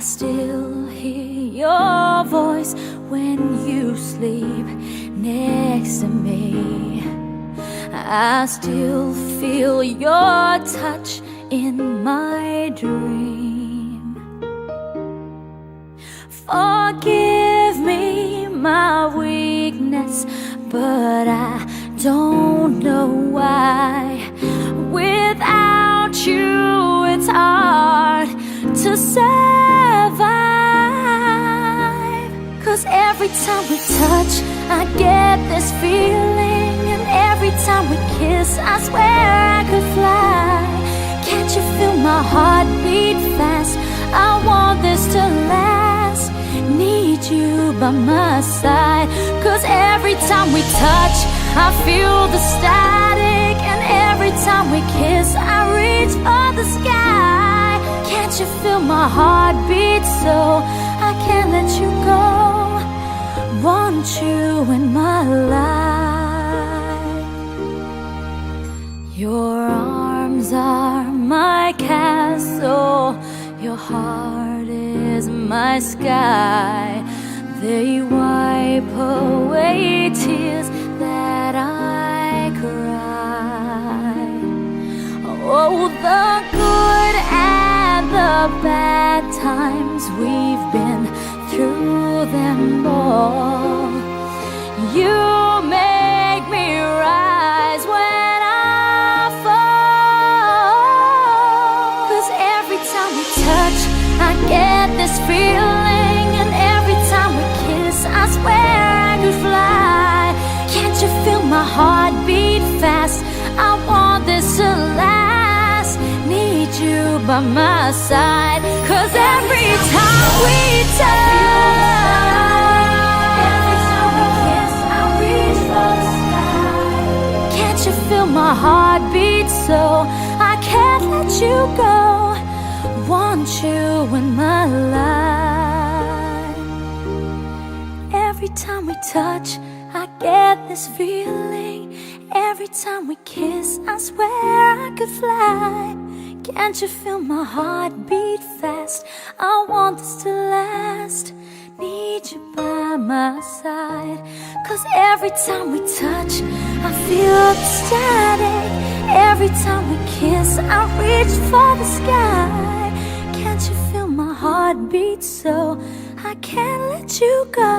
still hear your voice when you sleep next to me. I still feel your touch in my dream. Forgive me my weakness, but I don't know why. Without you, it's hard to survive. 'Cause every time we touch, I get this feeling, and every time we kiss, I swear I could fly. Can't you feel my heart beat fast? I want this to last. Need you by my side. 'Cause every time we touch, I feel the static, and every time we kiss, I reach for the sky. Can't you feel my heart beat so I can't let you go? Want you in my life. Your arms are my castle, your heart is my sky. They wipe away tears that I cry. Oh, the good and the bad times, we've been through them all. You make me rise when I fall. 'Cause every time we touch, I get this feeling, and every time we kiss, I swear I could fly. Can't you feel my heart beat fast? I want this to last. Need you by my side. 'Cause every time we touch, every time we kiss, I reach for the sky. Can't you feel my heart beat so I can't let you go? Want you in my life. Every time we touch, I get this feeling. Every time we kiss, I swear I could fly. Can't you feel my heart beat fast? I want this to last. Need you by my side. 'Cause every time we touch, I feel the static. Every time we kiss, I reach for the sky. Can't you feel my heart beat so I can't let you go?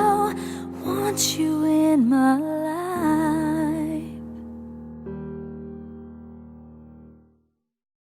Want you in my life.